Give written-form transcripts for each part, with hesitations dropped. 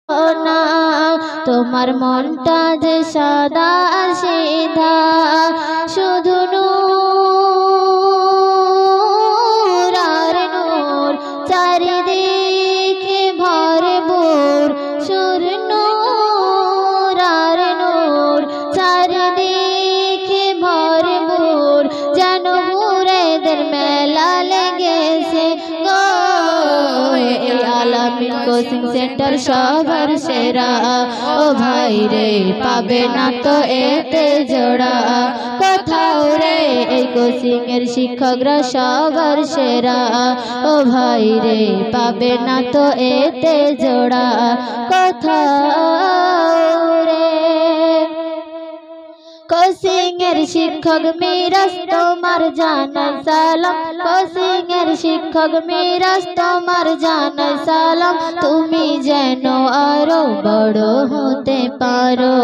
না তোমার মনটা যে সাদা আর সিধা শুধু নূর আর নূর চারিদিকে ভরপুর সুর নূর আর নূর চারিদিকে ভরপুর যেন হুরেদের মেলা লেগেছে গো আলামিন কোচিং সেন্টার সবার সেরা ও ভাই রে পাবে না তো এতে জোড়া কোথাও রে এই কোচিং এর শিক্ষকরা সবার সেরা ও ভাই রে পাবে না তো এতে জোড়া কোথাও রে কোচিং এর শিক্ষক মিরাজ তোমার জানাই সালাম কোচিং এর শিক্ষক মিরাজ তোমার জানাই সালাম তুমি যেন আরো বড় হতে পারো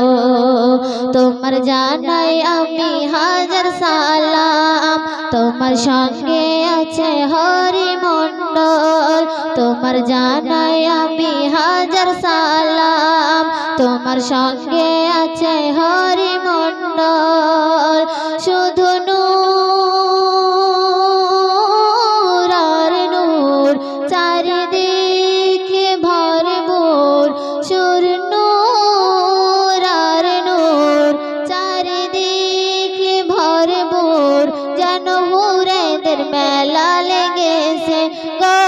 তোমার জানাই আমি হাজার সালাম তোমার সঙ্গে আছে হরিমণ্ডল তোমার জানাই আমি হাজার সালাম তোমার সঙ্গে আছে হরিমণ্ডল শুধু নূর আর নূর চারিদিকে ভরপুর সুর নূর আর নূর চারিদিকে ভরপুর যেন হুরেদের মেলা লেগেছে গো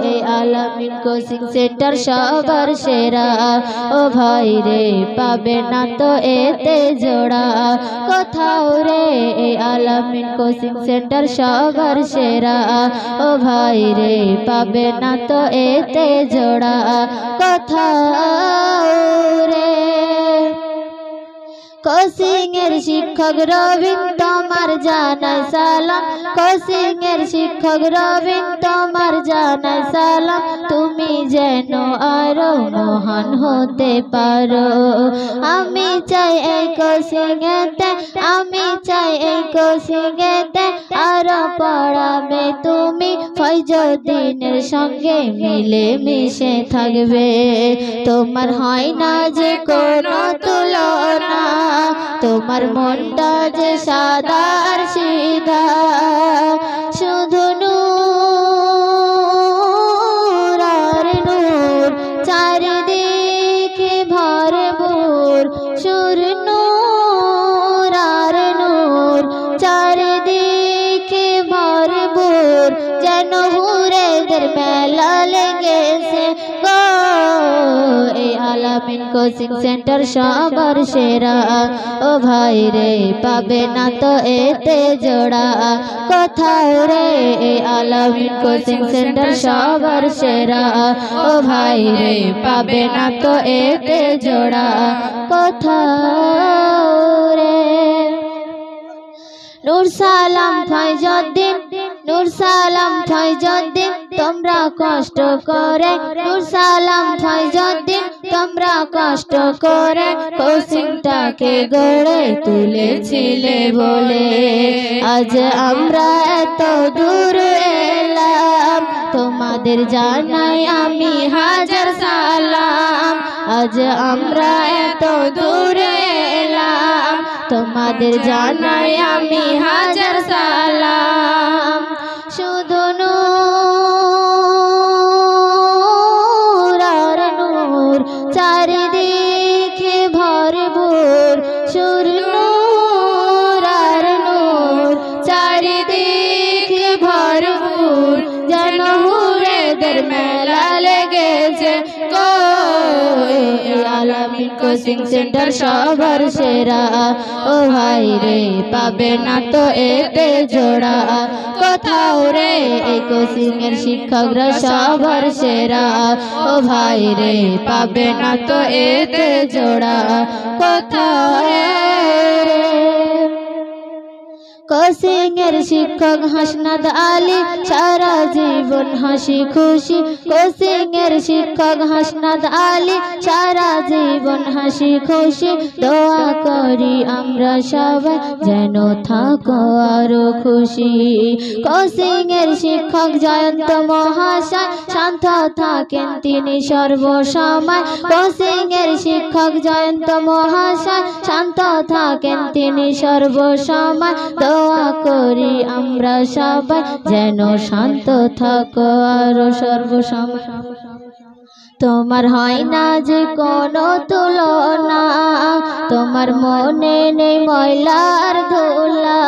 এই আলামিন কোচিং সেন্টার সবার সেরা ও ভাই রে পাবে না তো এতে জোড়া কোথাও রে এই আলামিন কোচিং সেন্টার সবার সেরা ও ভাই রে পাবে না তো এতে জোড়া কোথাও রে কোচিং এর শিক্ষক রবিন তোমার জানাই সালাম কোচিং এর শিক্ষক রবিন তোমার জানাই সালাম তুমি যেন আরো মহান হতে পারো আমি চাই এই কোচিং এতে আমি চাই এই কোচিং এতে আরো পড়াবে তুমি ফয়জুদ্দিনের সঙ্গে মিলে মিশে থাকবে তোমার হয় না যে কোনো তুলনা তোমার মনটা যে সাদা আর সিধা শুধু নূর আর নূর চারিদিকে ভরপুর সুর নূর আর নূর চারিদিকে ভরপুর যেন হুরেদের মেলা লেগেছে গো এই আলামিন কোচিং সেন্টার সবার সেরা ও ভাই রে পাবে না তো এতে জোড়া কোথাও রে এই আলামিন কোচিং সেন্টার সবার সেরা ও ভাই রে পাবে না তো এতে জোড়া কোথাও রে নূর সালাম ফয়জুদ্দিন নূর সালাম ফয়জুদ্দিন তোমরা কষ্ট করে নূর সালাম ফয়জুদ্দিন তোমরা কষ্ট করে কোচিংটাকে গড়ে তুলেছিলে বলে আজ আমরা এত দূর এলাম তোমাদের জানাই আমি হাজার সালাম আজ আমরা এত দূর এলাম তোমাদের জানাই আমি হাজার সালাম শুধু নূর আর নূর চারিদিকে ভরপুর সুর নূর আর নূর চারিদিকে ভরপুর যেন হুরেদের মেলা লেগেছে গো আলামিন কোচিং সেন্টার সবার সেরা ও ভাই রে পাবে না তো এতে জোড়া কোথাও রে এই কোচিং এর শিক্ষকরা সবার সেরা ও ভাই রে পাবে না তো এতে জোড়া কোথাও রে কোচিংয়ের শিক্ষক হাসনাত আলী সারা জীবন হাসি খুশি কোচিংয়ের শিক্ষক হাসনাত আলী সারা জীবন হাসি খুশি দোয়া করি আমরা সবাই যেন থাকো আরো খুশি কোচিংয়ের শিক্ষক জয়ন্ত মহাশয় শান্ত থাকেন তিনি সর্বসময় কোচিংয়ের শিক্ষক জয়ন্ত মহাশয় শান্ত থাকেন তিনি সর্বসময় দোয়া করি আমরা সবাই যেন শান্ত থাকো আরো সর্বসময় তোমার হয় না যে কোনো তুলনা তোমার মনে নেই ময়লার ধুলা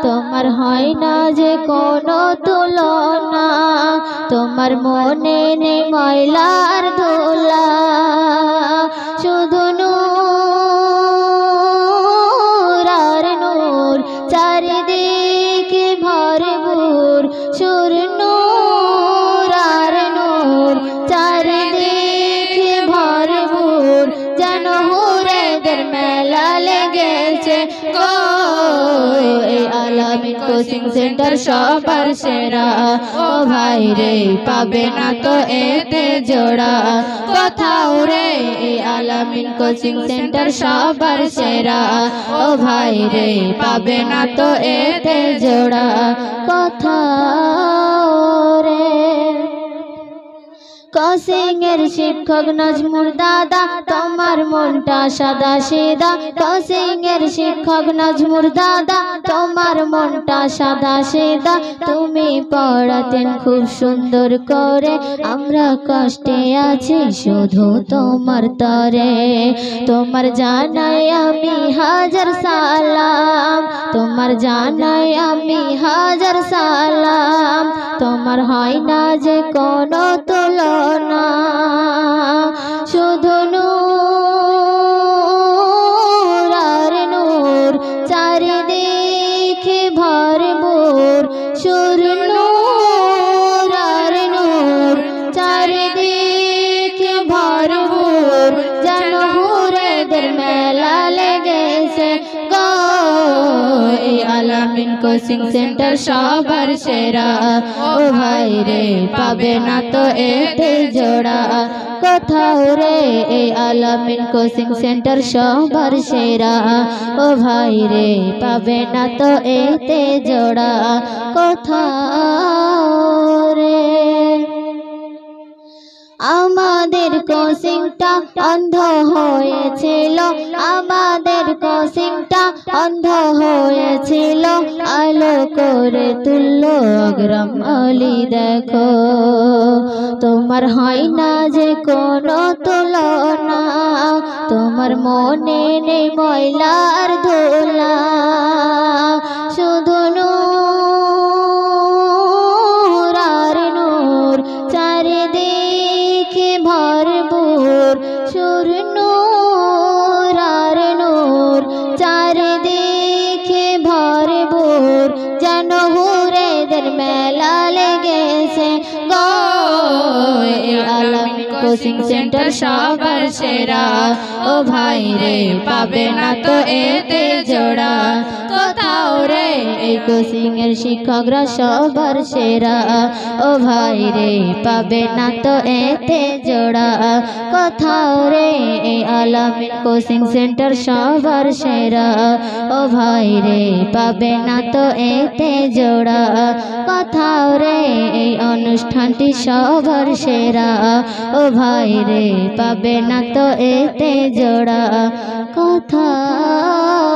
তোমার হয় না যে কোনো তুলনা তোমার মনে নেই ময়লার ধুলা শুধু নূর আর নূর চারিদিকে ভরপুর সুর নূর আর নূর চারিদিকে ভরপুর যেন হুরেদের মেলা লেগেছে গো এই আলামিন কোচিং সেন্টার সবার সেরা ও ভাই রে পাবে না তো এতে জোড়া কোথাও রে এই আলামিন কোচিং সেন্টার সবার সেরা ও ভাই রে পাবে না তো এতে জোড়া কোথাও রে কোচিংয়ের শিক্ষক নাজমুর দাদা তোমার মনটা সাদা সিধা কোচিংয়ের শিক্ষক নাজমুর দাদা তোমার মনটা সাদা সিধা তুমি পড়াতেন খুব সুন্দর করে আমরা কষ্টে আছি শুধু তোমার তরে তোমার জানাই আমি হাজার সালাম তোমার জানাই আমি হাজার সালাম তোমার হয় না যে কোনো তুলনা শুধু নূর আর নূর চারিদিকে ভরপুর সুর নূর আর নূর চারিদিকে ভরপুর যেন হুরেদের মেলা লেগেছে গো এই আলামিন কোচিং সেন্টার সবার সেরা ও ভাই রে পাবে না তো এতে জোড়া কোথাও রে এই আলামিন কোচিং সেন্টার সবার সেরা ও ভাই রে পাবে না তো এতে জোড়া কোথাও রে আমাদের কোচিংটা অন্ধ হয়েছিল আমাদের কোচিংটা অন্ধ হয়েছিল আলো করে তুললো অগ্রাম আলী দেখো তোমার হয় না যে কোনো তুলনা তোমার মনে নেই ময়লার ধুলা শুধু নূর আর নূর চারিদিকে ভরপুর সুর নূর আর নূর চারিদিকে ভরপুর যেন হুরেদের মেলা লেগেছে গো আলামিন কোচিং সেন্টার সবার সেরা ও ভাই রে পাবে না তো এতে জোড়া কোথাও রে এই কোচিং এর শিক্ষকরা সবার সেরা ও ভাই রে পাবে না তো এতে জোড়া কোথাও রে এই আলামিন কোচিং সেন্টার সবার সেরা ও ভাই রে পাবে না তো এতে জোড়া কোথাও রে এই অনুষ্ঠানটি সবার সেরা ও ভাই রে পাবে না তো এতে জোড়া কোথাও